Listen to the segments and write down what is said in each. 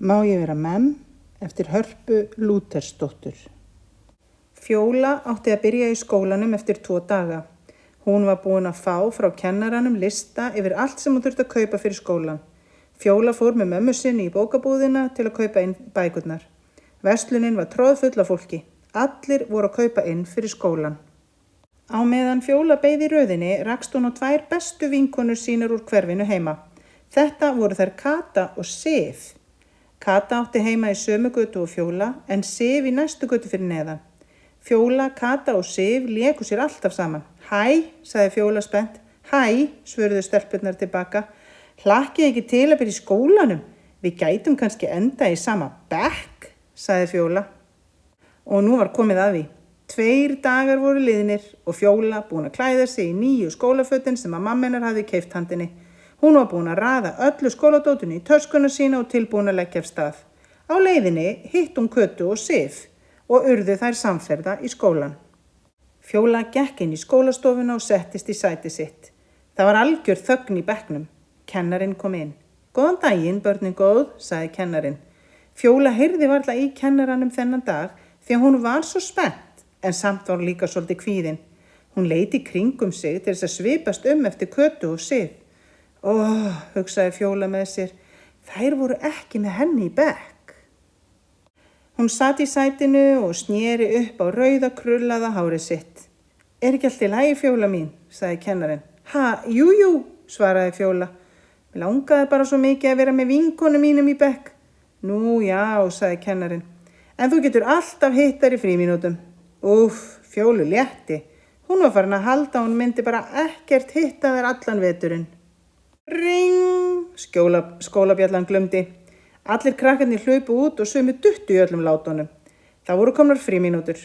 Má ég vera memm eftir Hörpu Lúthersdóttur. Fjóla átti að byrja í skólanum eftir 2 daga. Hún var búin að fá frá kennaranum lista yfir allt sem hún þurfti að kaupa fyrir skólan. Fjóla fór með mömmu sinni í bókabúðina til að kaupa inn bækurnar. Verslunin var troðfull af fólki. Allir voru að kaupa inn fyrir skólan. Á meðan Fjóla beið í röðinni rakst hún á 2 bestu vinkonur sínar úr hverfinu heima. Þetta voru þær Kata og Sif. Kata átti heima í sömu götu og Fjóla en Sif í næstu götu fyrir neðan. Fjóla, Kata og Sif léku sér alltaf saman. Hæ, sagði Fjóla spennt. Hæ, svöruðu stelpurnar tilbaka. Hlakkið ekki til að byrja í skólanum. Við gætum kannski enda í sama bekk, sagði Fjóla. Og nú var komið að því. 2 dagar voru liðnir og Fjóla búin að klæða sig í nýju skólafötin sem að mamma hennar hafði keypt handinni. Hún var búin að raða öllu skóladótinu í töskuna sína og tilbúin að leggja af stað. Á leiðinni hitt hún Kötu og Sif og urðu þær samferða í skólan. Fjóla gekk inn í skólastofuna og settist í sæti sitt. Það var algjör þögn í bekknum. Kennarinn kom inn. Góðan daginn, börnin góð, sagði kennarinn. Fjóla heyrði varla í kennaranum þennan dag því að hún var svo spennt en samt var líka svolítið kvíðin. Hún leit í kringum sig til þess að svipast eftir Kötu og Sif. Hugsaði Fjóla með sér, þær voru ekki með henni í bekk. Hún sat í sætinu og sneri upp á rauða krullaða hárið sitt. Ekki allt í lagi, Fjóla mín, sagði kennarinn. Jú, svaraði Fjóla. Mér langaði bara svo mikið að vera með vinkonu mínum í bekk. Nú já, sagði kennarinn. En þú getur alltaf hittar í frímínútum. Fjólu létti. Hún var farin að halda að hún myndi bara ekkert hitta þær allan veturinn. Ring, skólabjallan glumdi. Allir krakkarnir hlupu út og sumir duttu í öllum látunum. Það voru komnar frímínútur.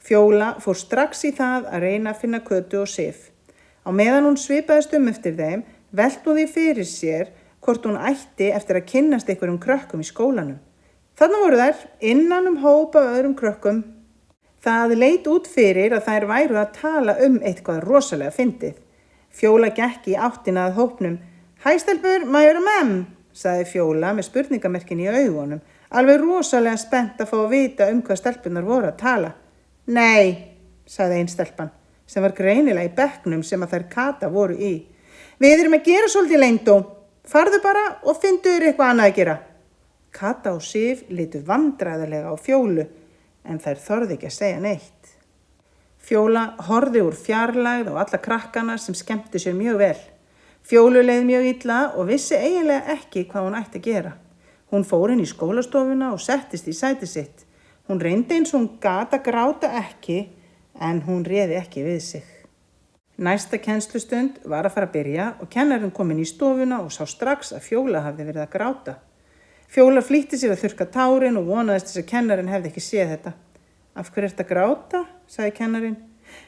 Fjóla fór strax í það að reyna að finna Kötu og Sif. Á meðan hún svipaðist eftir þeim, velti hún því fyrir sér hvort hún ætti eftir að kynnast einhverjum krökkum í skólanum. Þarna voru þær, innan hóp af öðrum krökkum. Það leit út fyrir að þær væru að tala eitthvað rosalega fyndið. Fjóla gekk í áttina að hópnum. Hæ stelpur, má ég vera memm, sagði Fjóla með spurningamerkin í augunum, alveg rosalega spennt að fá að vita hvað stelpunar voru að tala. Nei, sagði ein stelpan, sem var greinilega í bekknum sem að þær Kata voru í. Við erum að gera svolítið leyndó. Farðu bara og fyndu þér eitthvað annað að gera. Kata og Sif litu vandræðarlega á Fjólu, en þær þorðu ekki að segja neitt. Fjóla horfði úr fjarlægð á alla krakkana sem skemmtu sér mjög vel. Fjólu leið mjög illa og vissi eiginlega ekki hvað hún ætti að gera. Hún fór inn í skólastofuna og settist í sæti sitt. Hún reyndi eins og hún gat að gráta ekki, en hún réði ekki við sig. Næsta kennslustund var að fara að byrja og kennarinn kom inn í stofuna og sá strax að Fjóla hafði verið að gráta. Fjóla flýtti sér að þurrka tárin og vonaðist þess að kennarinn hefði ekki séð þetta. Af hverju ertu að gráta, sagði kennarinn.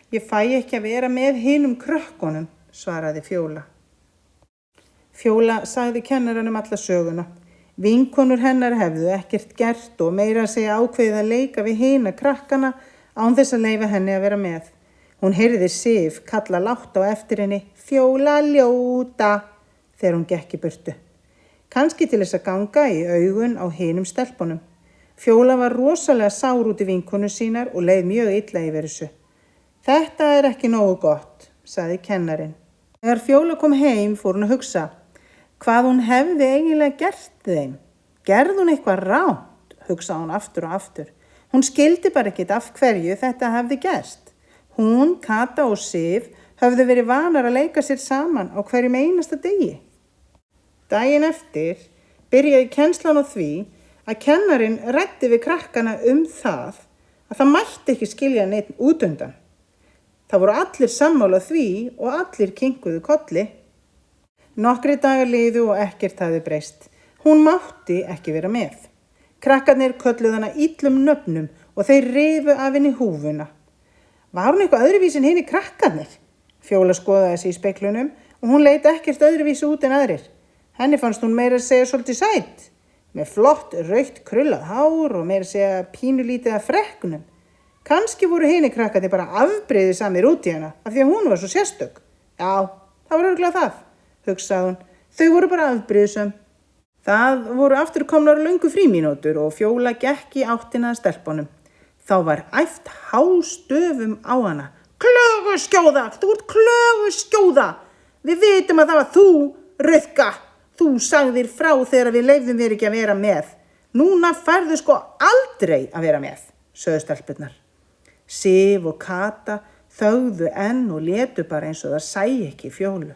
Ég fæ ekki að vera með hinum krökkunum, svaraði Fjóla. Fjóla sagði kennaranum alla söguna. Vinkonur hennar hefðu ekkert gert og meira að segja ákveðið að leika við hina krakkana án þess að leyfa henni að vera með. Hún heyrði Sif kalla lágt á eftir henni, Fjóla ljóta, þegar hún gekk í burtu. Kannski til þess að ganga í augun á hinum stelpunum. Fjóla var rosalega sár út í vinkonu sínar og leið mjög illa yfir þessu. Þetta er ekki nógu gott, sagði kennarinn. Þegar Fjóla kom heim fór hún að hugsa hvað hún hefði eiginlega gert þeim. Gerði hún eitthvað rangt, hugsaði hún aftur og aftur. Hún skildi bara ekkert af hverju þetta hefði gerst. Hún, Kata og Sif höfðu verið vanar að leika sér saman á hverjum einasta degi. Daginn eftir byrjaði kennslan á því að kennarinn ræddi við krakkana það að það mætti ekki skilja neitt út undan. Það voru allir sammála því og allir kinkuðu kolli. Nokkrir dagar liðu og ekkert hafði breyst. Hún mátti ekki vera með. Krakkarnir kölluðu hana illum nöfnum og þeir rifu af henni húfuna. Var hún eitthvað öðruvísi en hinir krakkarnir? Fjóla skoðaði sig í speglunum og hún leit ekkert öðruvísi út en aðrir. Henni fannst hún meira að segja svolítið sæt. Með flott rautt krullað hár og meira að segja pínulítið af freknum. Kannski voru hinir krakkarnir bara afbrigðisamir út í hana af því að hún var svo sérstök. Já, það var örugglega það, hugsaði hún. Þau voru bara afbrigðisöm. Það voru aftur komnar löngu frímínútur og Fjóla gekk í áttina að stelpunum. Þá var æft hástöfum á hana. Klöguskjóða, þú ert klöguskjóða. Við vitum að það var þú, Rauðka. Þú sagðir frá þegar við leyfðum þér ekki að vera með. Núna færðu sko aldrei að vera með, sögðu stelpurnar. Sif og Kata þögðu enn og létu bara eins og það sæi ekki Fjólu.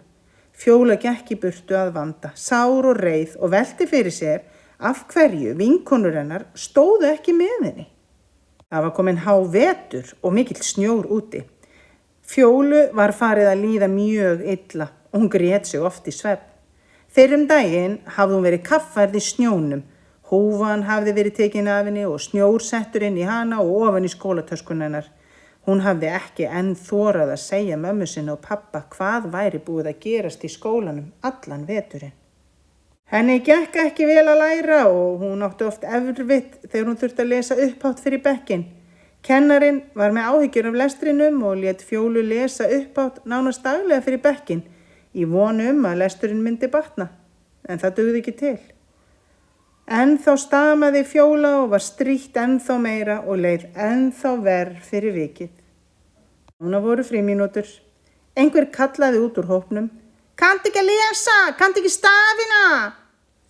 Fjóla gekk í burtu að vanda, sár og reið og velti fyrir sér af hverju vinkonur hennar stóðu ekki með henni. Það var komin hávetur og mikill snjór úti. Fjólu var farið að líða mjög illa og hún grét sig oft í svefn. Fyrrum daginn hafði hún verið kaffærð í snjónum. Húfan hafði verið tekin af henni og snjór settur inn í hana og ofan í skólatöskun hennar. Hún hafði ekki enn þorað að segja mömmu sinni og pappa hvað væri búið að gerast í skólanum allan veturinn. Henni gekk ekki vel að læra og hún átti oft erfitt þegar hún þurfti að lesa upphátt fyrir bekkinn. Kennarinn var með áhyggjur af lestrinum og lét Fjólu lesa upphátt nánast daglega fyrir bekkinn í von að lesturinn myndi batna, en það dugði ekki til. Ennþá stamaði Fjóla og var strítt ennþá meira og leið ennþá verr fyrir vikið. Núna voru frímínútur. Einhver kallaði út úr hópnum. Kanntu ekki að lesa? Kanntu ekki stafina?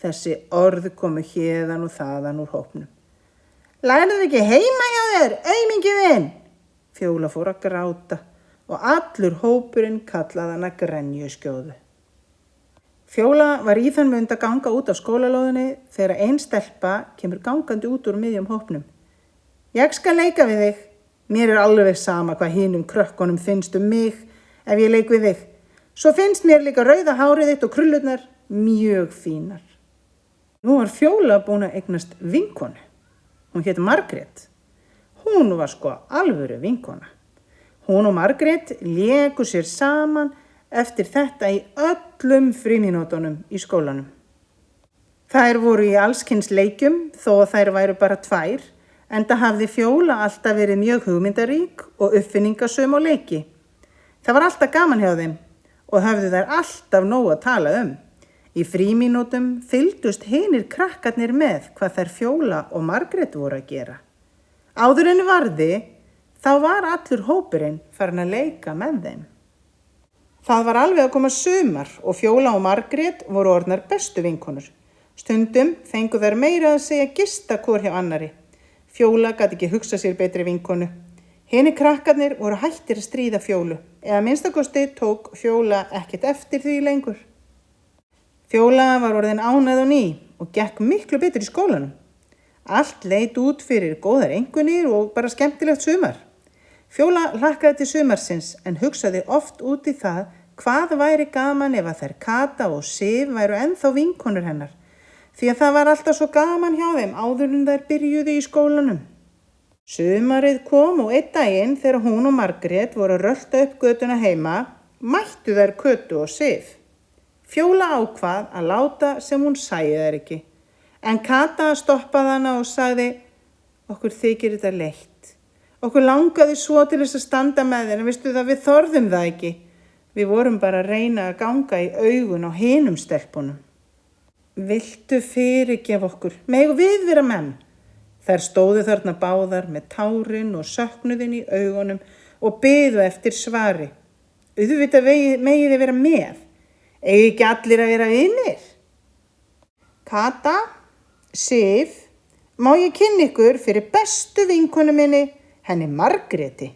Þessi orð komu héðan og þaðan úr hópnum. Lærðu ekki heima hjá þér, aumingi þinn? Fjóla fór að gráta og allur hópurinn kallaði hana grenjuskjóðu. Fjóla var í þann mund að ganga út af skólalóðinni þegar ein stelpa kemur gangandi út úr miðjum hópnum. Ég skal leika við þig. Mér alveg sama hvað hinum krökkunum finnst mig ef ég leik við þig. Svo finnst mér líka rauða hárið þitt og krullurnar mjög fínar. Nú var Fjóla búin að eignast vinkonu. Hún hét Margrét. Hún var sko alvöru vinkona. Hún og Margrét léku sér saman eftir þetta í öllum frímínútunum í skólanum. Þær voru í allskyns leikjum þó að þær væru bara 2, enda hafði Fjóla alltaf verið mjög hugmyndarík og uppfinningasöm og leiki. Það var alltaf gaman hjá þeim og höfðu þær alltaf nóg að tala um. Í frímínútum fylgdust hinir krakkarnir með hvað þær Fjóla og Margrét voru að gera. Áður en varði, þá var allur hópurinn farin að leika með þeim. Það var alveg að koma sumar og Fjóla og Margrét voru orðnar bestu vinkonur. Stundum fengu þær meira að segja gista hvor hjá annari. Fjóla gat ekki hugsað sér betri vinkonu. Hinir krakkarnir voru hættir að stríða Fjólu, eða minnstakosti tók Fjóla ekkert eftir því lengur. Fjóla var orðin ánægð á ný og gekk miklu betur í skólanum. Allt leit út fyrir góðar einkunnir og bara skemmtilegt sumar. Fjóla hlakkaði til sumarsins en hugsaði oft út í það hvað væri gaman ef að þær Kata og Sif væru ennþá vinkonur hennar. Því að það var alltaf svo gaman hjá þeim áður en þær byrjuðu í skólanum. Sumarið kom og einn daginn þegar hún og Margrét voru að rölta upp götuna heima, mættu þær Kötu og Sif. Fjóla ákvað að láta sem hún sæi þær ekki. En Kata stoppaði hana og sagði, okkur þykir þetta leitt. Okkur langaði svo til þess að standa með þér en veistu það við þorðum það ekki. Við vorum bara að reyna að ganga í augun á hinum stelpunum. Viltu fyrirgef okkur, megum við vera menn? Þær stóðu þarna báðar með tárin og söknuðin í augunum og biðu eftir svari. Auðvitað megið þið vera með. Eigi ekki allir að vera vinir? Kata, Sif, má ég kynna ykkur fyrir bestu vinkonu minni, henni Margréti.